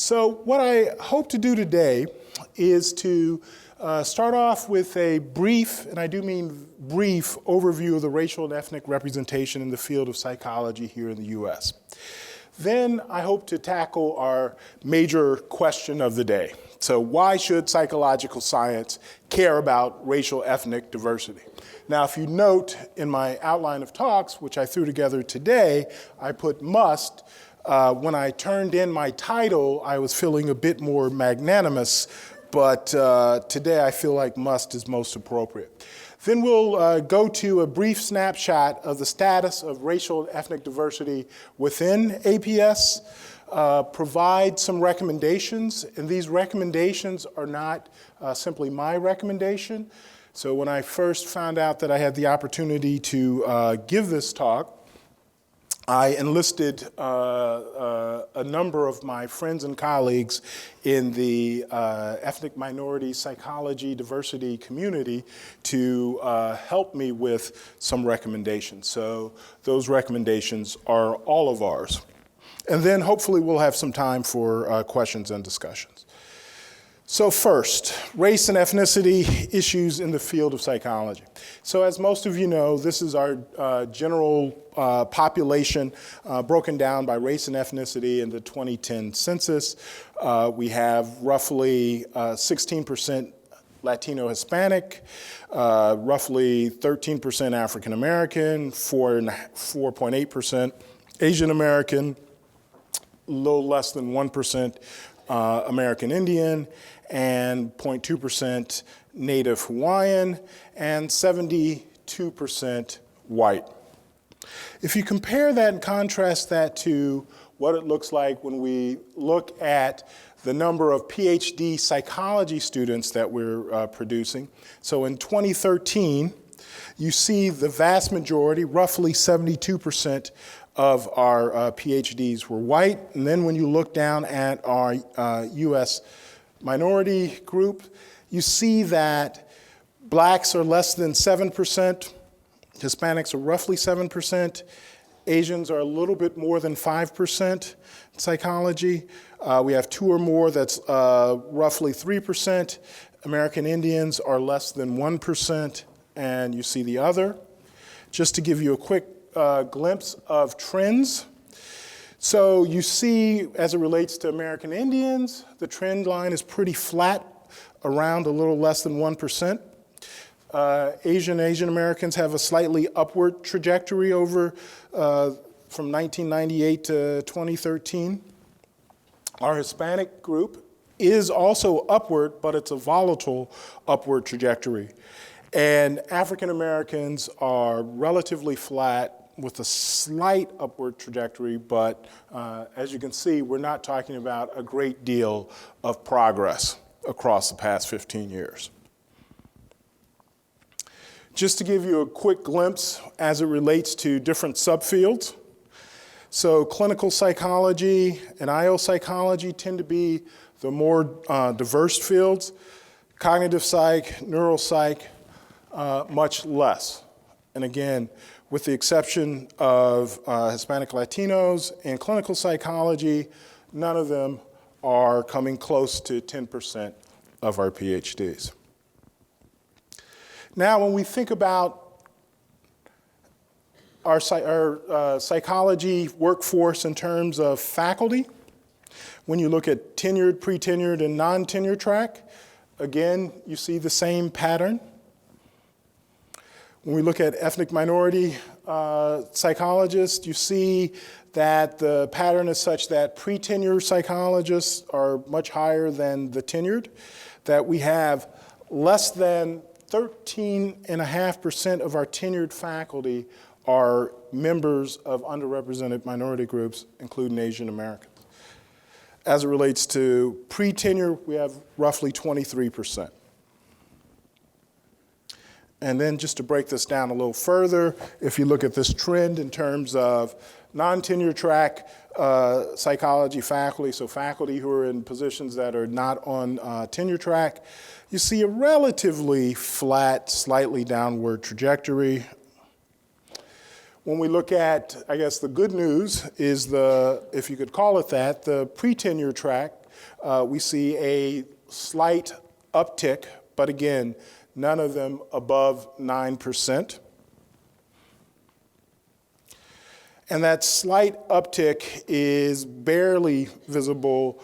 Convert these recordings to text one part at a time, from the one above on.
So what I hope to do today is to start off with a brief, and I do mean brief, overview of the racial and ethnic representation in the field of psychology here in the US. Then I hope to tackle our major question of the day. So why should psychological science care about racial ethnic diversity? Now, if you note in my outline of talks, which I threw together today, I put must. When I turned in my title, I was feeling a bit more magnanimous, but today I feel like must is most appropriate. Then we'll go to a brief snapshot of the status of racial and ethnic diversity within APS, provide some recommendations, and these recommendations are not simply my recommendation. So when I first found out that I had the opportunity to give this talk, I enlisted a number of my friends and colleagues in the ethnic minority psychology diversity community to help me with some recommendations. So those recommendations are all of ours. And then hopefully we'll have some time for questions and discussions. So first, race and ethnicity issues in the field of psychology. So as most of you know, this is our general population broken down by race and ethnicity in the 2010 census. We have roughly 16% Latino Hispanic, roughly 13% African American, 4.8% Asian American, a little less than 1% American Indian, and 0.2% Native Hawaiian, and 72% white. If you compare that and contrast that to what it looks like when we look at the number of PhD psychology students that we're producing, so in 2013, you see the vast majority, roughly 72% of our PhDs were white. And then when you look down at our US minority group, you see that blacks are less than 7%, Hispanics are roughly 7%, Asians are a little bit more than 5% in psychology. We have two or more, that's roughly 3%. American Indians are less than 1%, and you see the other. Just to give you a quick glimpse of trends. So you see, as it relates to American Indians, the trend line is pretty flat, around a little less than 1%. Asian Americans have a slightly upward trajectory over from 1998 to 2013. Our Hispanic group is also upward, but it's a volatile upward trajectory. And African Americans are relatively flat with a slight upward trajectory, but as you can see, we're not talking about a great deal of progress across the past 15 years. Just to give you a quick glimpse as it relates to different subfields. So clinical psychology and IO psychology tend to be the more diverse fields. Cognitive psych, neuropsych, much less. And again, with the exception of Hispanic Latinos and clinical psychology, none of them are coming close to 10% of our PhDs. Now, when we think about our psychology workforce in terms of faculty, when you look at tenured, pre-tenured, and non-tenured track, again, you see the same pattern. When we look at ethnic minority psychologists, you see that the pattern is such that pre-tenure psychologists are much higher than the tenured, that we have less than 13.5% of our tenured faculty are members of underrepresented minority groups, including Asian Americans. As it relates to pre-tenure, we have roughly 23%. And then just to break this down a little further, if you look at this trend in terms of non-tenure track psychology faculty, so faculty who are in positions that are not on tenure track, you see a relatively flat, slightly downward trajectory. When we look at, I guess the good news is if you could call it that, the pre-tenure track we see a slight uptick, but again, none of them above 9%. And that slight uptick is barely visible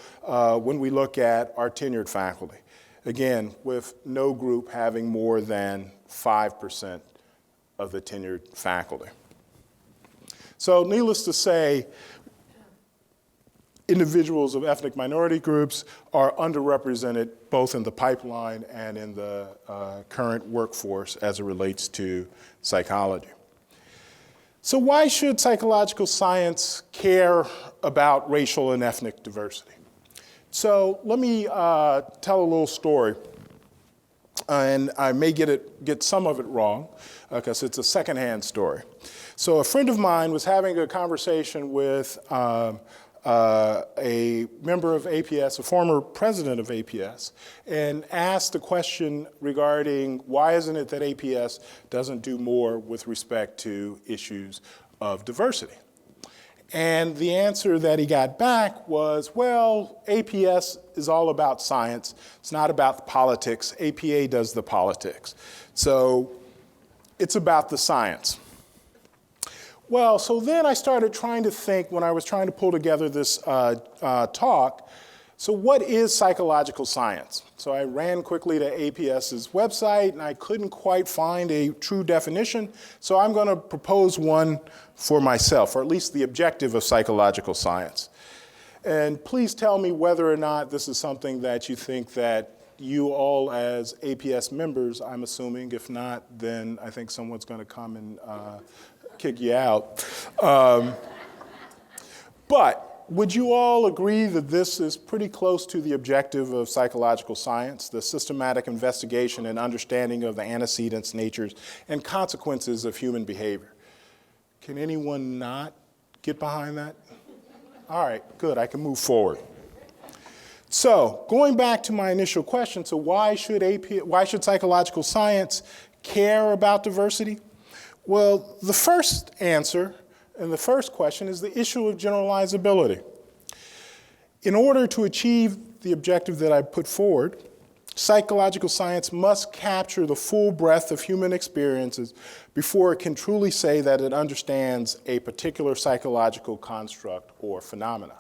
when we look at our tenured faculty. Again, with no group having more than 5% of the tenured faculty. So needless to say, individuals of ethnic minority groups are underrepresented both in the pipeline and in the current workforce as it relates to psychology. So why should psychological science care about racial and ethnic diversity? So let me tell a little story, and I may get some of it wrong because it's a secondhand story. So a friend of mine was having a conversation with a member of APS, a former president of APS, and asked a question regarding why isn't it that APS doesn't do more with respect to issues of diversity. And the answer that he got back was, well, APS is all about science. It's not about politics. APA does the politics. So it's about the science. Well, so then I started trying to think when I was trying to pull together this talk, so what is psychological science? So I ran quickly to APS's website and I couldn't quite find a true definition, so I'm going to propose one for myself, or at least the objective of psychological science. And please tell me whether or not this is something that you think that you all as APS members, I'm assuming, if not, then I think someone's going to come and kick you out. But would you all agree that this is pretty close to the objective of psychological science, the systematic investigation and understanding of the antecedents, natures, and consequences of human behavior? Can anyone not get behind that? All right, good, I can move forward. So going back to my initial question, so why should psychological science care about diversity? Well, the first answer and the first question is the issue of generalizability. In order to achieve the objective that I put forward, psychological science must capture the full breadth of human experiences before it can truly say that it understands a particular psychological construct or phenomena.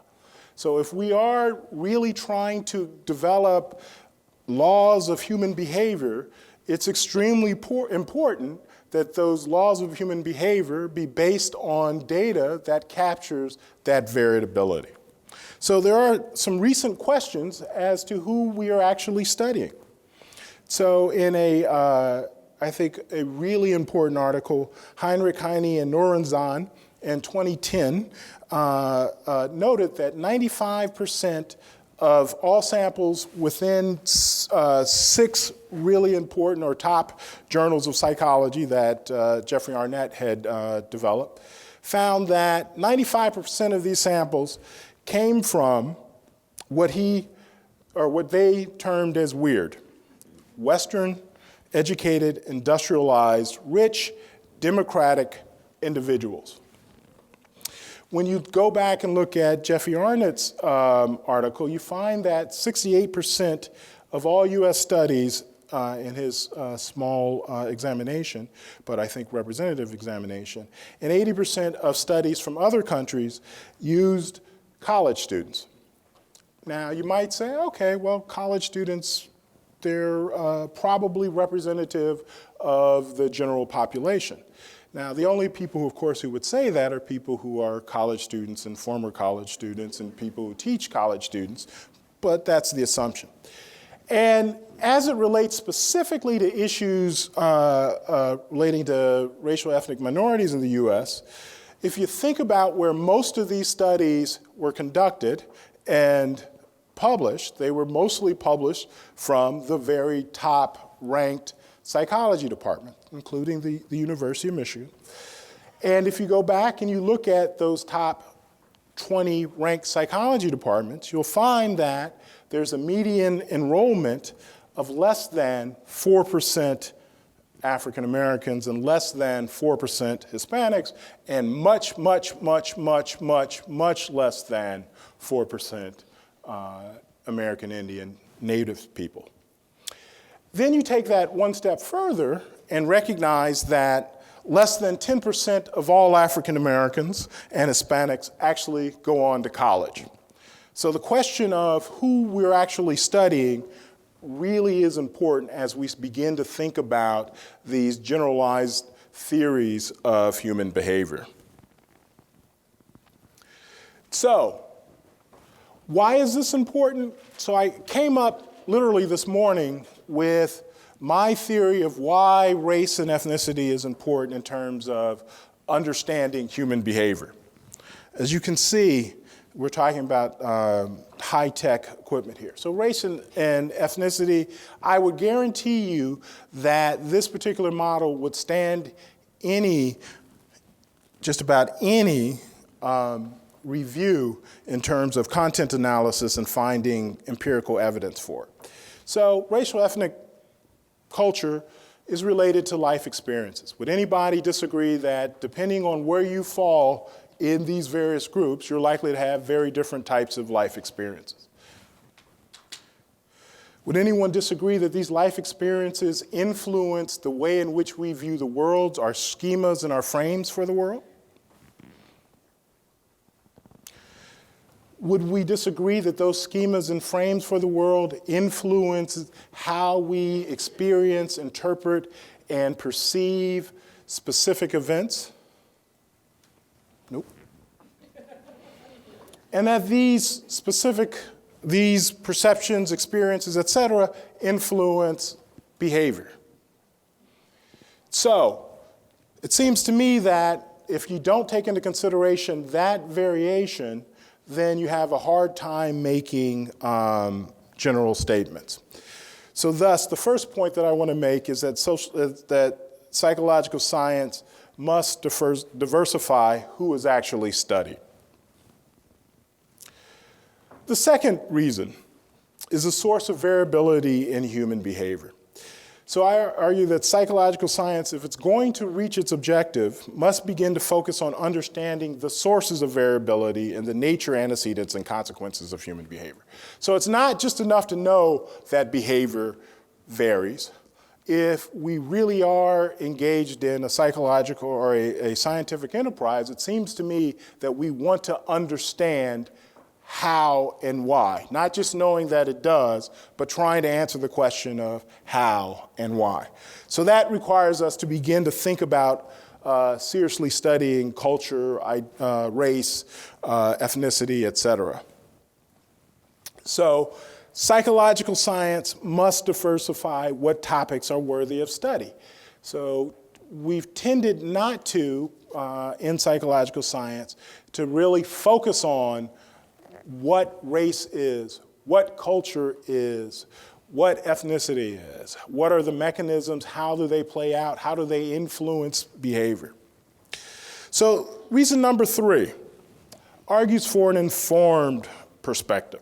So if we are really trying to develop laws of human behavior, it's extremely important that those laws of human behavior be based on data that captures that variability. So there are some recent questions as to who we are actually studying. So in I think a really important article, Heinrich Heine and Noren in 2010 noted that 95% of all samples within 6 really important or top journals of psychology that Jeffrey Arnett had developed found that 95% of these samples came from what they termed as weird, Western, educated, industrialized, rich, democratic individuals. When you go back and look at Jeffrey Arnett's article, you find that 68% of all US studies in his small examination, but I think representative examination, and 80% of studies from other countries used college students. Now you might say, okay, well, college students, they're probably representative of the general population. Now, the only people, of course, who would say that are people who are college students and former college students and people who teach college students, but that's the assumption. And as it relates specifically to issues relating to racial ethnic minorities in the US, if you think about where most of these studies were conducted and published, they were mostly published from the very top ranked psychology department, including the University of Michigan. And if you go back and you look at those top 20 ranked psychology departments, you'll find that there's a median enrollment of less than 4% African Americans and less than 4% Hispanics, and much, much, much, much, much, much less than 4% American Indian, Native people. Then you take that one step further and recognize that less than 10% of all African Americans and Hispanics actually go on to college. So the question of who we're actually studying really is important as we begin to think about these generalized theories of human behavior. So, why is this important? So I came up literally this morning with my theory of why race and ethnicity is important in terms of understanding human behavior. As you can see, we're talking about high-tech equipment here. So race and ethnicity, I would guarantee you that this particular model would stand just about any review in terms of content analysis and finding empirical evidence for it. So racial ethnic culture is related to life experiences. Would anybody disagree that depending on where you fall in these various groups, you're likely to have very different types of life experiences? Would anyone disagree that these life experiences influence the way in which we view the world, our schemas and our frames for the world? Would we disagree that those schemas and frames for the world influence how we experience, interpret, and perceive specific events? Nope. And that these perceptions, experiences, et cetera, influence behavior. So, it seems to me that if you don't take into consideration that variation, then you have a hard time making general statements. So thus, the first point that I want to make is that, that psychological science must diversify who is actually studied. The second reason is the source of variability in human behavior. So I argue that psychological science, if it's going to reach its objective, must begin to focus on understanding the sources of variability and the nature, antecedents, and consequences of human behavior. So it's not just enough to know that behavior varies. If we really are engaged in a psychological or a scientific enterprise, it seems to me that we want to understand how and why, not just knowing that it does, but trying to answer the question of how and why. So that requires us to begin to think about seriously studying culture, race, ethnicity, et cetera. So psychological science must diversify what topics are worthy of study. So we've tended not to, in psychological science, to really focus on what race is, what culture is, what ethnicity is, what are the mechanisms, how do they play out, how do they influence behavior. So reason number 3 argues for an informed perspective.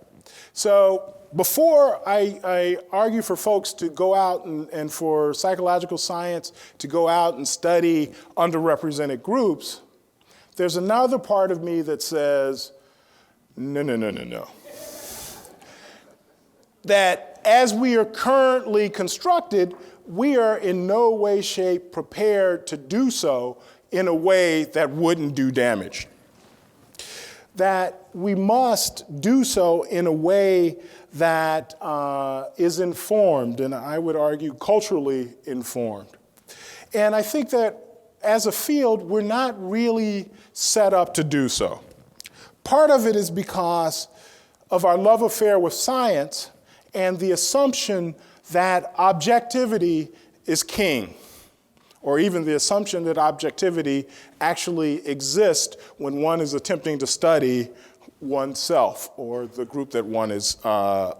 So before I argue for folks to go out and for psychological science to go out and study underrepresented groups, there's another part of me that says, no. That as we are currently constructed, we are in no way, shape prepared to do so in a way that wouldn't do damage. That we must do so in a way that is informed, and I would argue culturally informed. And I think that as a field, we're not really set up to do so. Part of it is because of our love affair with science and the assumption that objectivity is king, or even the assumption that objectivity actually exists when one is attempting to study oneself or the group that one is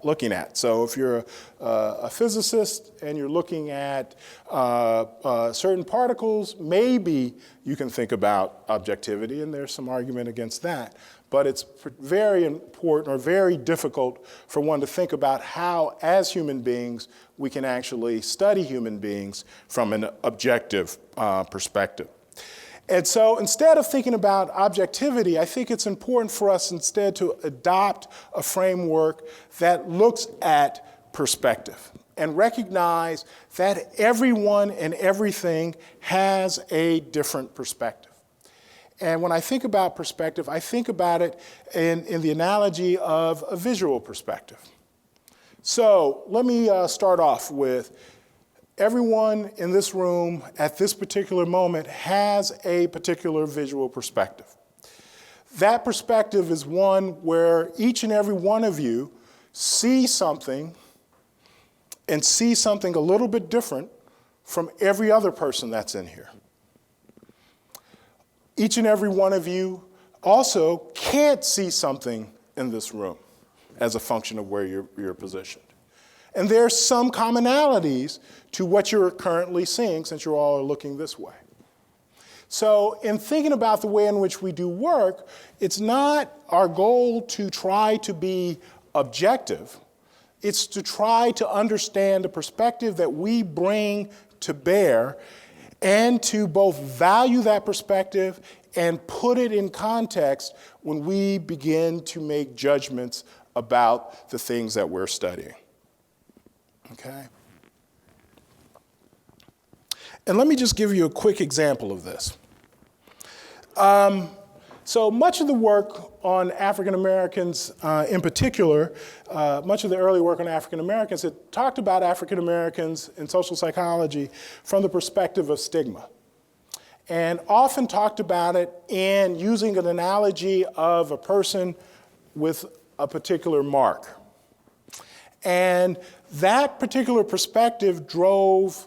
looking at. So if you're a physicist and you're looking at certain particles, maybe you can think about objectivity, and there's some argument against that. But it's very important or very difficult for one to think about how, as human beings, we can actually study human beings from an objective perspective. And so instead of thinking about objectivity, I think it's important for us instead to adopt a framework that looks at perspective and recognize that everyone and everything has a different perspective. And when I think about perspective, I think about it in the analogy of a visual perspective. So let me start off with everyone in this room at this particular moment has a particular visual perspective. That perspective is one where each and every one of you see something and see something a little bit different from every other person that's in here. Each and every one of you also can't see something in this room as a function of where you're positioned. And there's some commonalities to what you're currently seeing since you all are looking this way. So in thinking about the way in which we do work, it's not our goal to try to be objective. It's to try to understand the perspective that we bring to bear and to both value that perspective and put it in context when we begin to make judgments about the things that we're studying. Okay? And let me just give you a quick example of this. So much of the work on African Americans in particular, much of the early work on African Americans, it talked about African Americans in social psychology from the perspective of stigma. And often talked about it in using an analogy of a person with a particular mark. And that particular perspective drove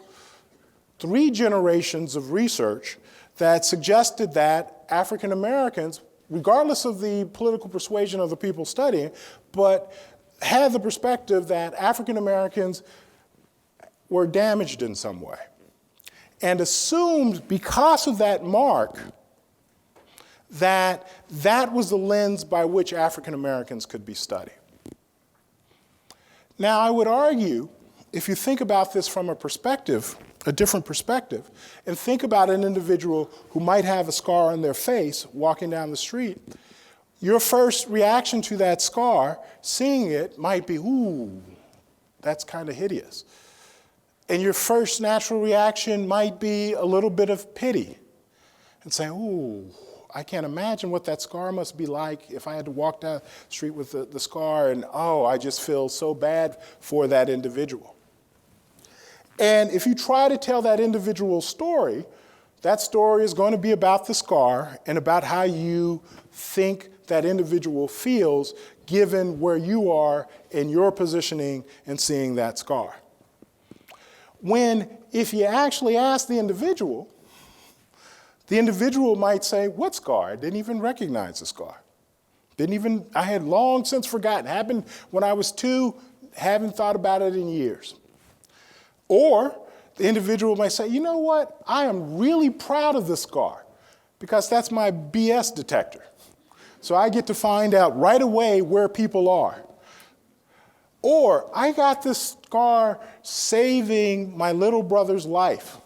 3 generations of research that suggested that African Americans, regardless of the political persuasion of the people studying, but had the perspective that African Americans were damaged in some way, and assumed because of that mark that that was the lens by which African Americans could be studied. Now, I would argue, if you think about this from a perspective, a different perspective, and think about an individual who might have a scar on their face walking down the street, your first reaction to that scar, seeing it, might be, ooh, that's kind of hideous. And your first natural reaction might be a little bit of pity and say, ooh, I can't imagine what that scar must be like if I had to walk down the street with the scar, and oh, I just feel so bad for that individual. And if you try to tell that individual story, that story is going to be about the scar and about how you think that individual feels given where you are in your positioning and seeing that scar. When, if you actually ask the individual might say, what scar? I didn't even recognize the scar. I had long since forgotten. Happened when I was 2, haven't thought about it in years. Or the individual might say, you know what? I am really proud of this scar because that's my BS detector. So I get to find out right away where people are. Or I got this scar saving my little brother's life.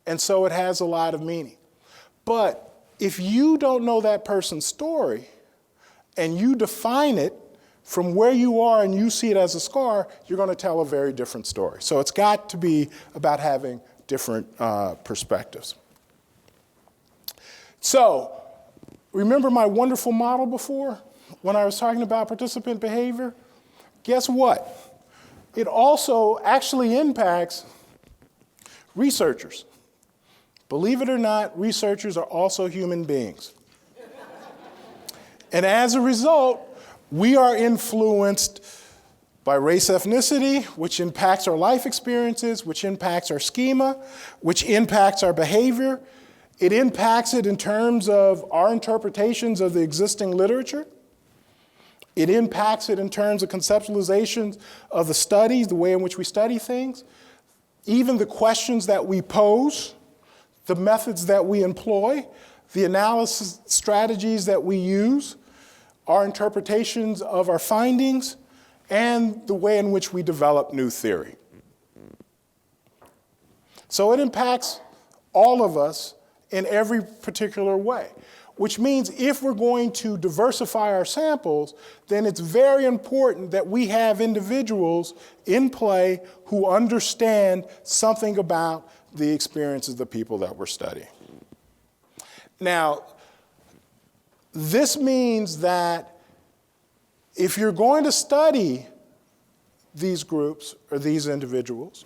And so it has a lot of meaning. But if you don't know that person's story and you define it from where you are and you see it as a scar, you're going to tell a very different story. So it's got to be about having different perspectives. So remember my wonderful model before when I was talking about participant behavior? Guess what? It also actually impacts researchers. Believe it or not, researchers are also human beings. And as a result, we are influenced by race ethnicity, which impacts our life experiences, which impacts our schema, which impacts our behavior. It impacts it in terms of our interpretations of the existing literature. It impacts it in terms of conceptualizations of the studies, the way in which we study things, even the questions that we pose, the methods that we employ, the analysis strategies that we use, our interpretations of our findings, and the way in which we develop new theory. So it impacts all of us in every particular way. Which means if we're going to diversify our samples, then it's very important that we have individuals in play who understand something about the experiences of the people that we're studying. Now, this means that if you're going to study these groups or these individuals,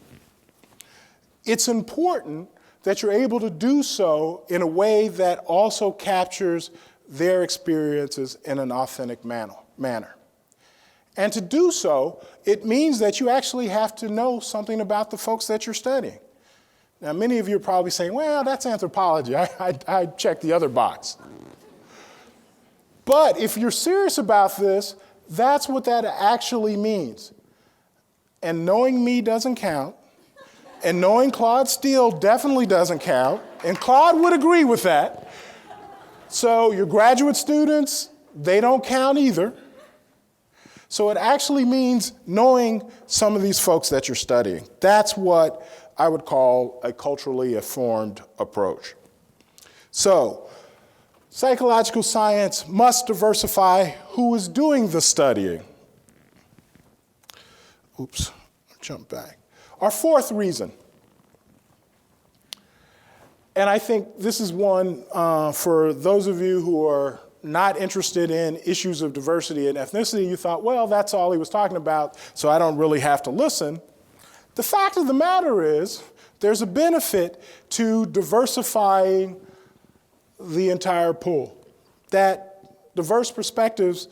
it's important that you're able to do so in a way that also captures their experiences in an authentic manner. And to do so, it means that you actually have to know something about the folks that you're studying. Now, many of you are probably saying, well, that's anthropology. I checked the other box. But if you're serious about this, that's what that actually means. And knowing me doesn't count. And knowing Claude Steele definitely doesn't count, and Claude would agree with that. So your graduate students, they don't count either. So it actually means knowing some of these folks that you're studying. That's what I would call a culturally informed approach. So psychological science must diversify who is doing the studying. Oops, jump back. Our fourth reason, and I think this is one for those of you who are not interested in issues of diversity and ethnicity, you thought, well, that's all he was talking about, so I don't really have to listen. The fact of the matter is, there's a benefit to diversifying the entire pool. That diverse perspectives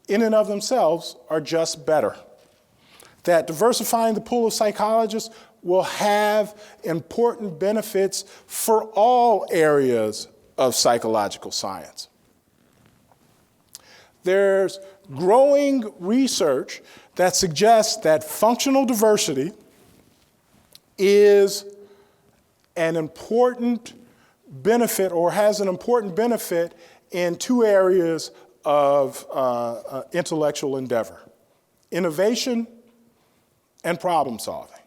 in and of themselves are just better. That diversifying the pool of psychologists will have important benefits for all areas of psychological science. There's growing research that suggests that functional diversity is an important benefit or has an important benefit in two areas of intellectual endeavor: innovation and problem solving.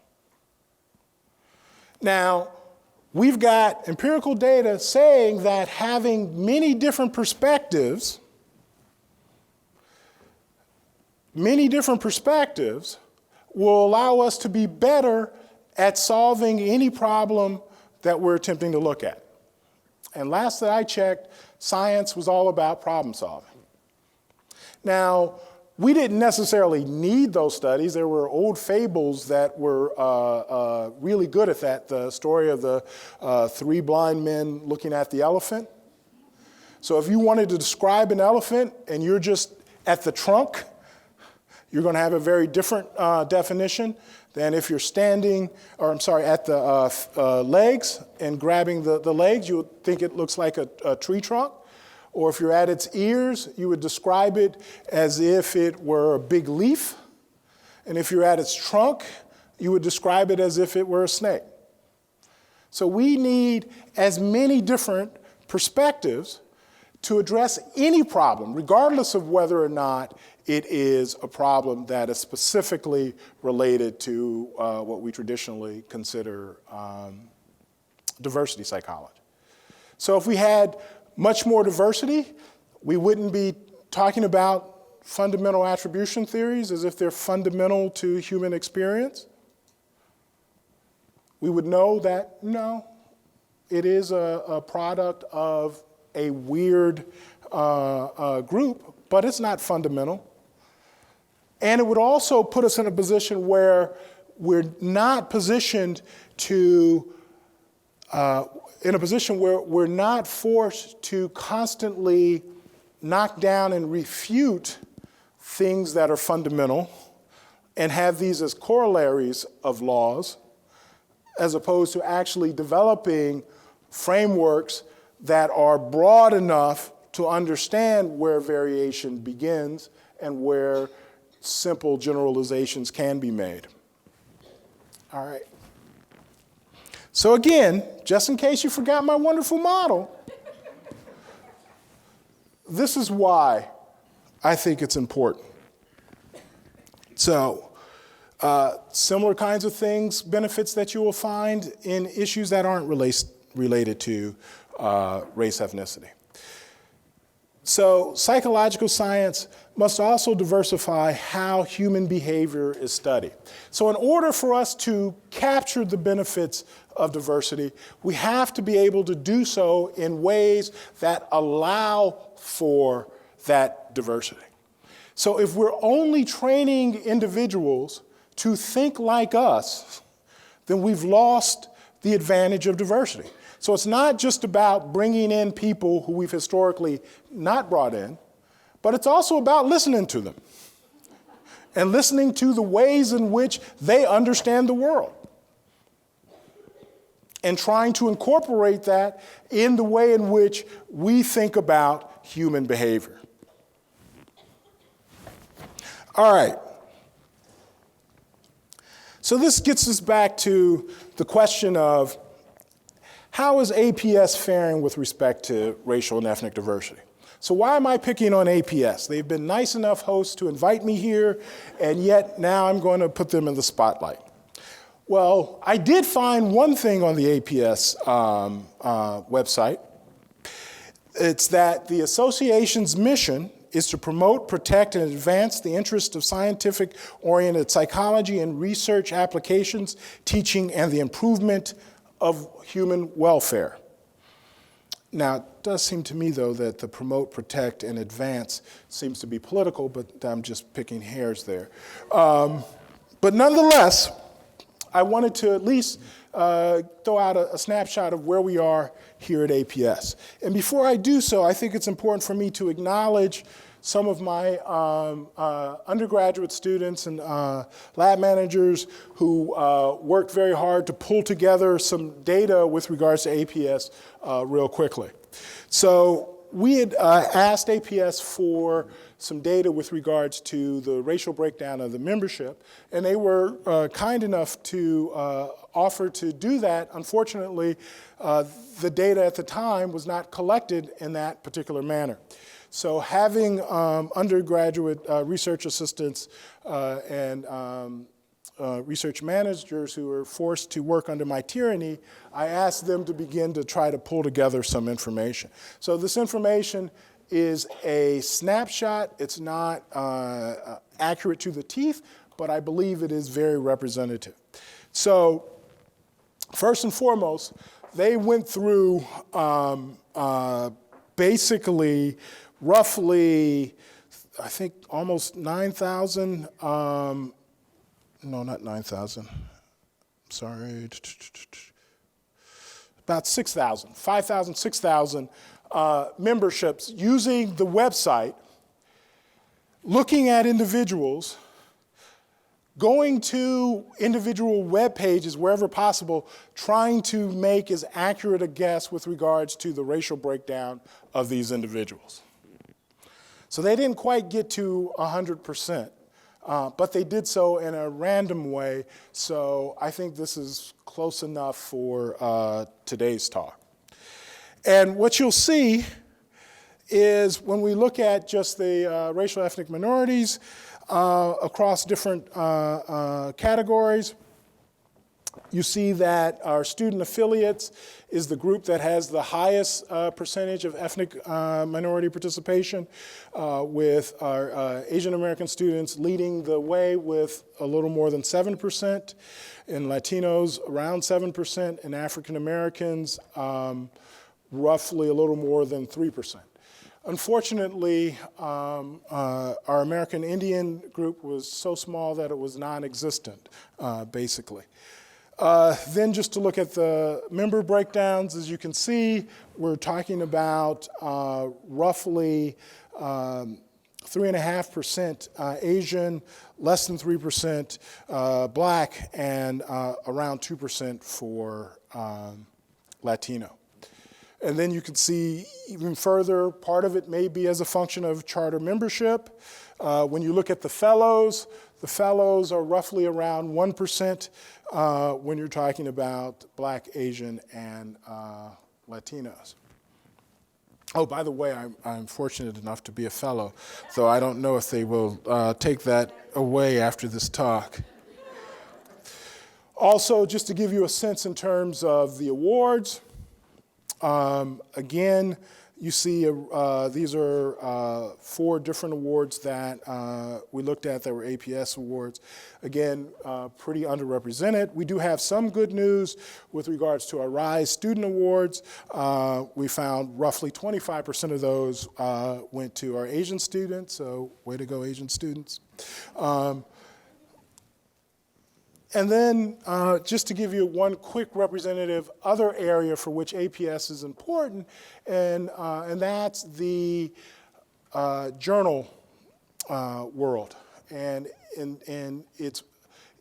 Now, we've got empirical data saying that having many different perspectives will allow us to be better at solving any problem that we're attempting to look at. And last that I checked, science was all about problem solving. Now, we didn't necessarily need those studies. There were old fables that were really good at that. The story of the three blind men looking at the elephant. So if you wanted to describe an elephant and you're just at the trunk, you're going to have a very different definition than if you're standing, at the legs and grabbing the legs. You would think it looks like a tree trunk. Or if you're at its ears, you would describe it as if it were a big leaf. And if you're at its trunk, you would describe it as if it were a snake. So we need as many different perspectives to address any problem, regardless of whether or not it is a problem that is specifically related to what we traditionally consider diversity psychology. So if we had much more diversity, we wouldn't be talking about fundamental attribution theories as if they're fundamental to human experience. We would know that, no, it is a product of a weird group, but it's not fundamental. And it would also put us in a position where we're not positioned to where we're not forced to constantly knock down and refute things that are fundamental and have these as corollaries of laws, as opposed to actually developing frameworks that are broad enough to understand where variation begins and where simple generalizations can be made. All right. So again, just in case you forgot my wonderful model, this is why I think it's important. So similar kinds of things, benefits that you will find in issues that aren't related to race ethnicity. So psychological science must also diversify how human behavior is studied. So in order for us to capture the benefits of diversity, we have to be able to do so in ways that allow for that diversity. So if we're only training individuals to think like us, then we've lost the advantage of diversity. So it's not just about bringing in people who we've historically not brought in, but it's also about listening to them and listening to the ways in which they understand the world and trying to incorporate that in the way in which we think about human behavior. All right. So this gets us back to the question of how is APS faring with respect to racial and ethnic diversity? So why am I picking on APS? They've been nice enough hosts to invite me here, and yet now I'm going to put them in the spotlight. Well, I did find one thing on the APS website. It's that the association's mission is to promote, protect, and advance the interests of scientific-oriented psychology and research applications, teaching, and the improvement of human welfare. Now, it does seem to me, though, that the promote, protect, and advance seems to be political, but I'm just picking hairs there. But nonetheless, I wanted to at least throw out a snapshot of where we are here at APS. And before I do so, I think it's important for me to acknowledge some of my undergraduate students and lab managers who worked very hard to pull together some data with regards to APS real quickly. So we had asked APS for some data with regards to the racial breakdown of the membership, and they were kind enough to offer to do that. Unfortunately, the data at the time was not collected in that particular manner. So having undergraduate research assistants and research managers who were forced to work under my tyranny, I asked them to begin to try to pull together some information. So this information is a snapshot. It's not accurate to the teeth, but I believe it is very representative. So first and foremost, they went through basically roughly, I think, almost 9,000, no, not 9,000, sorry, about 6,000, 5,000, 6,000 memberships using the website, looking at individuals, going to individual web pages wherever possible, trying to make as accurate a guess with regards to the racial breakdown of these individuals. So they didn't quite get to 100%, but they did so in a random way, so I think this is close enough for today's talk. And what you'll see is when we look at just the racial ethnic minorities across different categories, you see that our student affiliates is the group that has the highest percentage of ethnic minority participation, with our Asian American students leading the way with a little more than 7%, and Latinos around 7%, and African Americans roughly a little more than 3%. Unfortunately, our American Indian group was so small that it was non-existent, basically. Then just to look at the member breakdowns, as you can see, we're talking about roughly 3.5% Asian, less than 3% Black, and around 2% for Latino. And then you can see even further, part of it may be as a function of charter membership. When you look at the fellows are roughly around 1% when you're talking about Black, Asian, and Latinos. Oh, by the way, I'm fortunate enough to be a fellow, though I don't know if they will take that away after this talk. Also, just to give you a sense in terms of the awards, Again, you see these are 4 different awards that we looked at that were APS awards. Again, pretty underrepresented. We do have some good news with regards to our RISE student awards. We found roughly 25% of those went to our Asian students, so way to go, Asian students. And then just to give you one quick representative other area for which APS is important, and that's the journal world. And its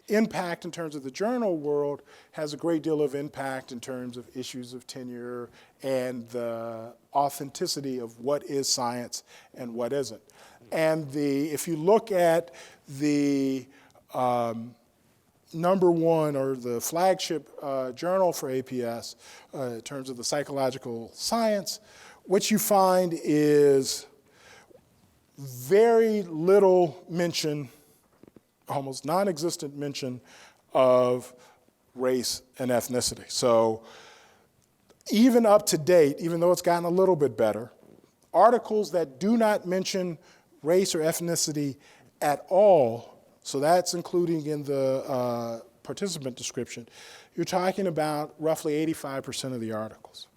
impact in terms of the journal world has a great deal of impact in terms of issues of tenure and the authenticity of what is science and what isn't. And if you look at the number 1 or the flagship journal for APS in terms of the psychological science, what you find is very little mention, almost non-existent mention of race and ethnicity. So even up to date, even though it's gotten a little bit better, articles that do not mention race or ethnicity at all, so that's including in the participant description, you're talking about roughly 85% of the articles.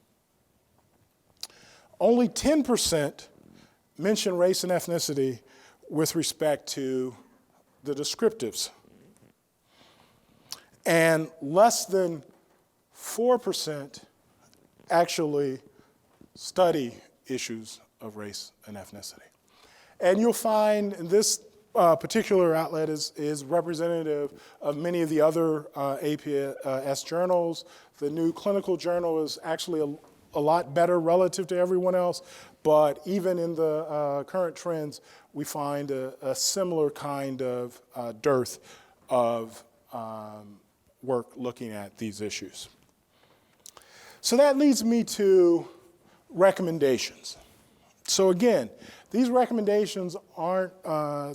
Only 10% mention race and ethnicity with respect to the descriptives. And less than 4% actually study issues of race and ethnicity. And you'll find in this particular outlet is representative of many of the other APS journals. The new clinical journal is actually a lot better relative to everyone else, but even in the current trends, we find a similar kind of dearth of work looking at these issues. So that leads me to recommendations. So again, these recommendations aren't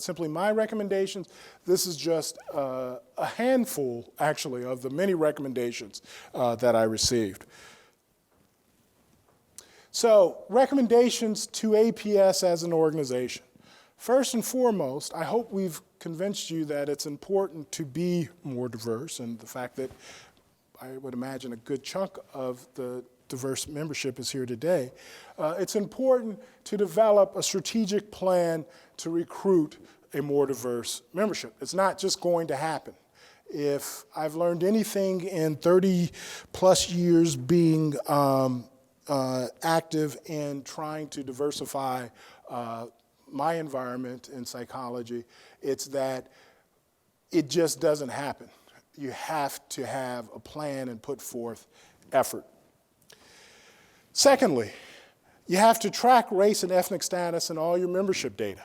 simply my recommendations. This is just a handful, actually, of the many recommendations that I received. So recommendations to APS as an organization. First and foremost, I hope we've convinced you that it's important to be more diverse, and the fact that I would imagine a good chunk of the diverse membership is here today. It's important to develop a strategic plan to recruit a more diverse membership. It's not just going to happen. If I've learned anything in 30 plus years being active in trying to diversify my environment in psychology, it's that it just doesn't happen. You have to have a plan and put forth effort. Secondly, you have to track race and ethnic status in all your membership data,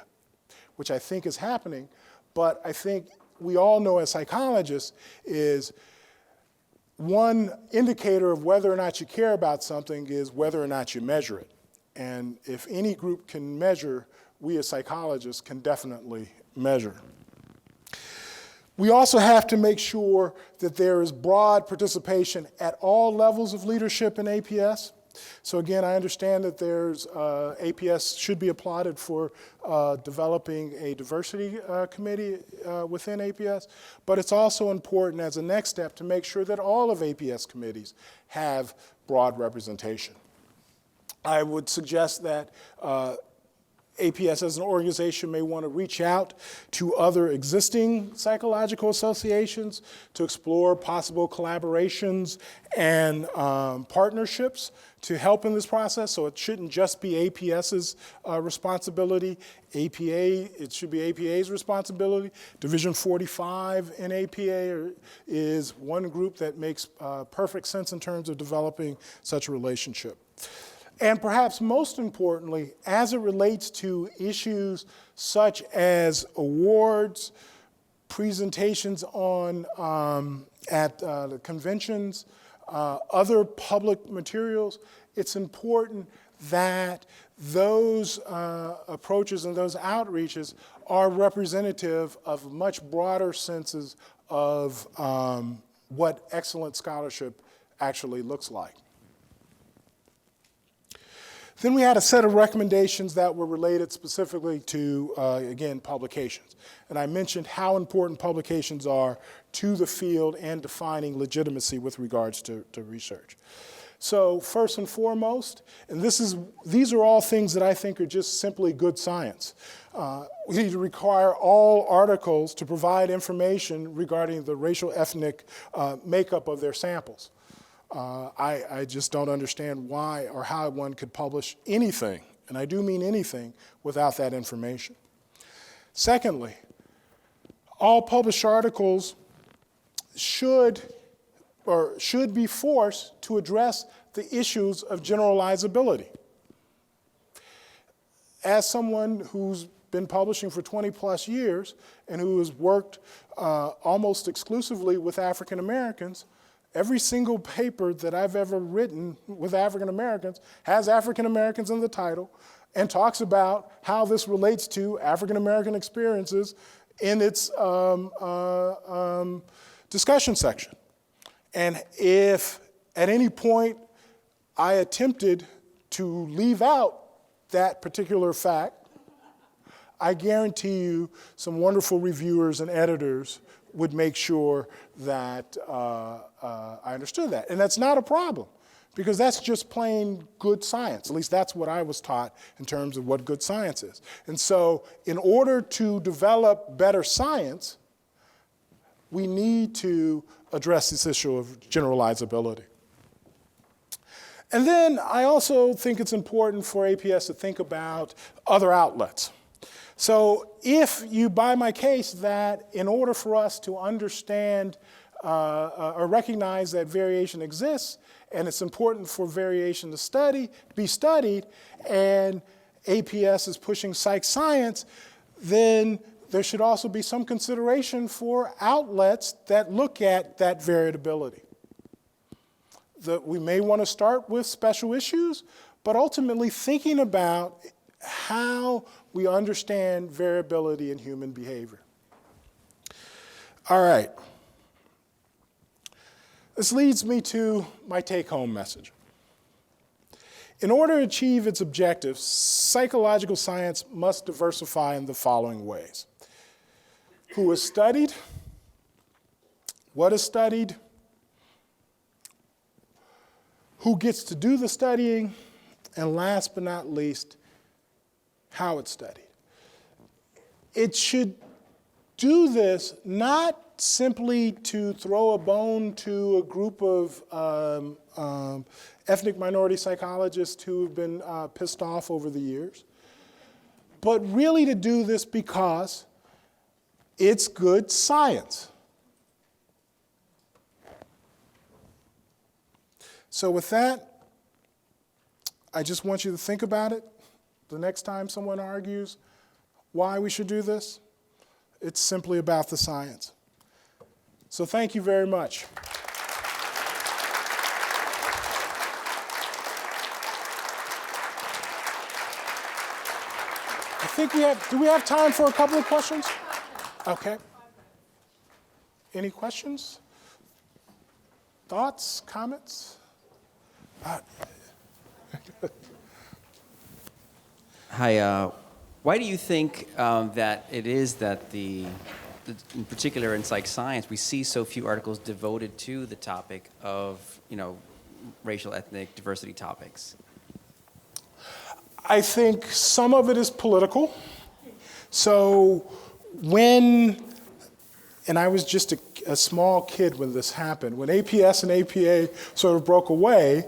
which I think is happening, but I think we all know as psychologists is one indicator of whether or not you care about something is whether or not you measure it. And if any group can measure, we as psychologists can definitely measure. We also have to make sure that there is broad participation at all levels of leadership in APS. So again, I understand that there's APS should be applauded for developing a diversity committee within APS, but it's also important as a next step to make sure that all of APS committees have broad representation. I would suggest that APS as an organization may want to reach out to other existing psychological associations to explore possible collaborations and partnerships to help in this process. So it shouldn't just be APS's responsibility. It should be APA's responsibility. Division 45 in APA is one group that makes perfect sense in terms of developing such a relationship. And perhaps most importantly, as it relates to issues such as awards, presentations on at the conventions, other public materials, it's important that those approaches and those outreaches are representative of much broader senses of what excellent scholarship actually looks like. Then we had a set of recommendations that were related specifically to, again, publications. And I mentioned how important publications are to the field and defining legitimacy with regards to research. So first and foremost, and these are all things that I think are just simply good science. We need to require all articles to provide information regarding the racial ethnic makeup of their samples. I just don't understand why or how one could publish anything, and I do mean anything, without that information. Secondly, all published articles should be forced to address the issues of generalizability. As someone who's been publishing for 20 plus years and who has worked almost exclusively with African Americans, every single paper that I've ever written with African Americans has African Americans in the title and talks about how this relates to African American experiences in its discussion section. And if at any point I attempted to leave out that particular fact, I guarantee you some wonderful reviewers and editors would make sure that I understood that. And that's not a problem, because that's just plain good science. At least that's what I was taught in terms of what good science is. And so in order to develop better science, we need to address this issue of generalizability. And then I also think it's important for APS to think about other outlets. So if you buy my case that in order for us to understand or recognize that variation exists, and it's important for variation to be studied, and APS is pushing psych science, then there should also be some consideration for outlets that look at that variability. We may want to start with special issues, but ultimately thinking about how we understand variability in human behavior. All right. This leads me to my take-home message. In order to achieve its objectives, psychological science must diversify in the following ways. Who is studied? What is studied? Who gets to do the studying? And last but not least, how it's studied. It should do this not simply to throw a bone to a group of ethnic minority psychologists who have been pissed off over the years, but really to do this because it's good science. So with that, I just want you to think about it. The next time someone argues why we should do this, it's simply about the science. So thank you very much. I think do we have time for a couple of questions? Okay. Any questions? Thoughts, comments? Hi, why do you think that it is that in particular in psych science, we see so few articles devoted to the topic of, racial, ethnic, diversity topics? I think some of it is political. So and I was just a small kid when this happened, when APS and APA sort of broke away,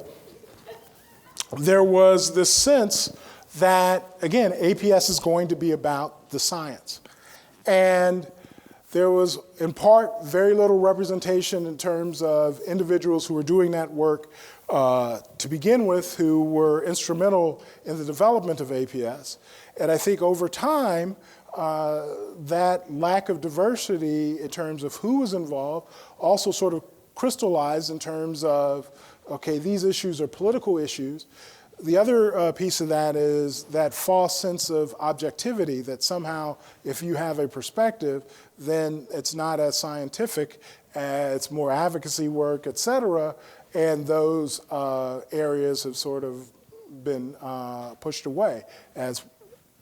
there was this sense that, again, APS is going to be about the science. And there was, in part, very little representation in terms of individuals who were doing that work to begin with, who were instrumental in the development of APS. And I think over time, that lack of diversity in terms of who was involved also sort of crystallized in terms of, okay, these issues are political issues. The other piece of that is that false sense of objectivity, that somehow if you have a perspective, then it's not as scientific, it's more advocacy work, et cetera, and those areas have sort of been pushed away, as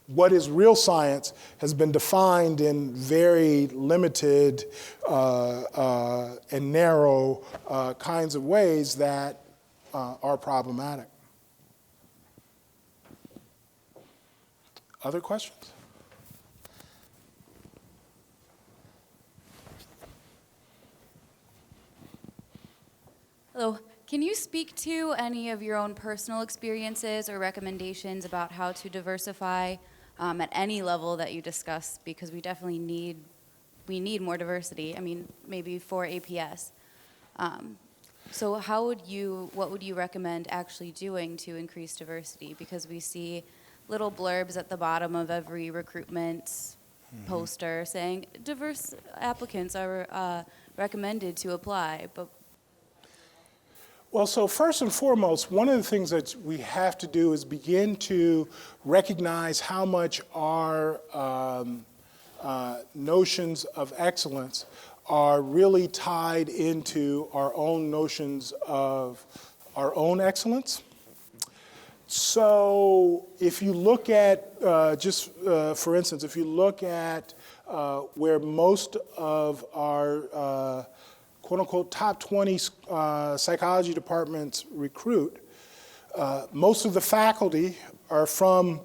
what is real science has been defined in very limited and narrow kinds of ways that are problematic. Other questions? Hello. Can you speak to any of your own personal experiences or recommendations about how to diversify at any level that you discuss? Because we definitely need more diversity. I mean, maybe for APS. So what would you recommend actually doing to increase diversity? Because we see little blurbs at the bottom of every recruitment poster saying diverse applicants are recommended to apply, but well, so first and foremost, one of the things that we have to do is begin to recognize how much our notions of excellence are really tied into our own notions of our own excellence. So if you look at, for instance, if you look at where most of our quote-unquote top 20 psychology departments recruit, most of the faculty are from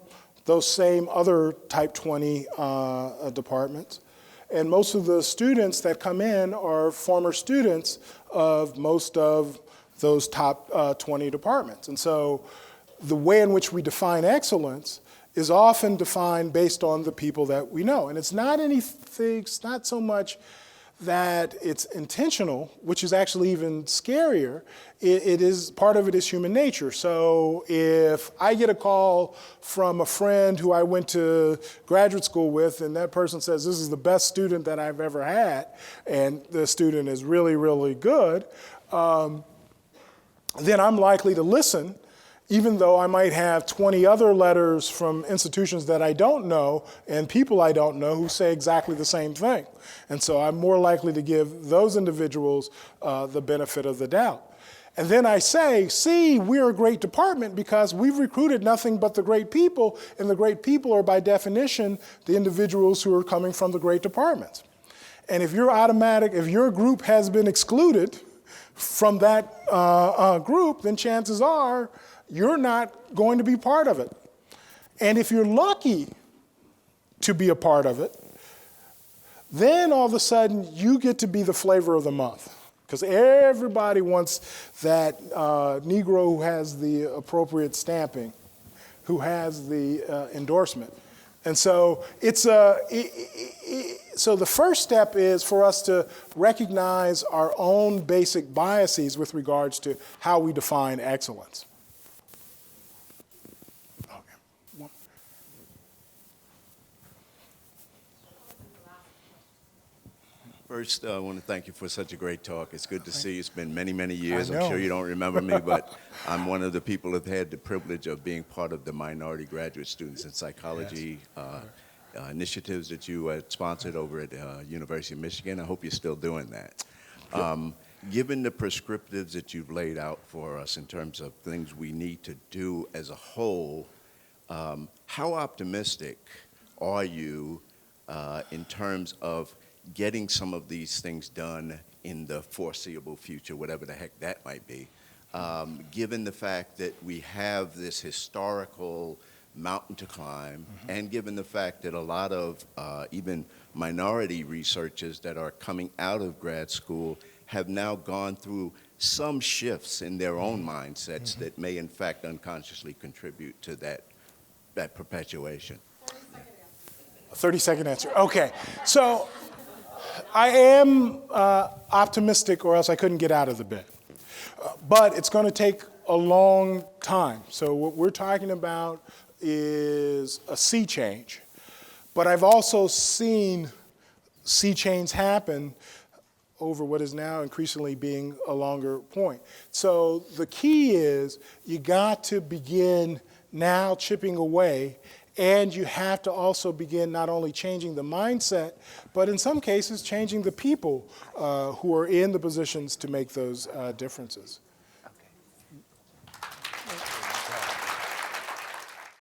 those same other type 20 departments. And most of the students that come in are former students of most of those top 20 departments. And so the way in which we define excellence is often defined based on the people that we know. And it's not anything, it's not so much that it's intentional, which is actually even scarier. It is, part of it is human nature. So if I get a call from a friend who I went to graduate school with, and that person says, this is the best student that I've ever had, and the student is really, really good, then I'm likely to listen, even though I might have 20 other letters from institutions that I don't know and people I don't know who say exactly the same thing. And so I'm more likely to give those individuals the benefit of the doubt. And then I say, see, we're a great department because we've recruited nothing but the great people, and the great people are by definition the individuals who are coming from the great departments. And if your group has been excluded from that group, then chances are you're not going to be part of it. And if you're lucky to be a part of it, then all of a sudden you get to be the flavor of the month. Because everybody wants that Negro who has the appropriate stamping, who has the endorsement. And so so the first step is for us to recognize our own basic biases with regards to how we define excellence. First, I want to thank you for such a great talk. It's good to see you. It's been many, many years. I'm sure you don't remember me, but I'm one of the people who've had the privilege of being part of the minority graduate students in psychology initiatives that you sponsored over at University of Michigan. I hope you're still doing that. Given the prescriptives that you've laid out for us in terms of things we need to do as a whole, how optimistic are you in terms of getting some of these things done in the foreseeable future, whatever the heck that might be, given the fact that we have this historical mountain to climb, and given the fact that a lot of even minority researchers that are coming out of grad school have now gone through some shifts in their own mindsets that may in fact unconsciously contribute to that perpetuation. 30-second answer. Okay, so I am optimistic, or else I couldn't get out of the bed. But it's going to take a long time. So what we're talking about is a sea change. But I've also seen sea change happen over what is now increasingly being a longer point. So the key is you got to begin now chipping away, and you have to also begin not only changing the mindset, but in some cases changing the people who are in the positions to make those differences.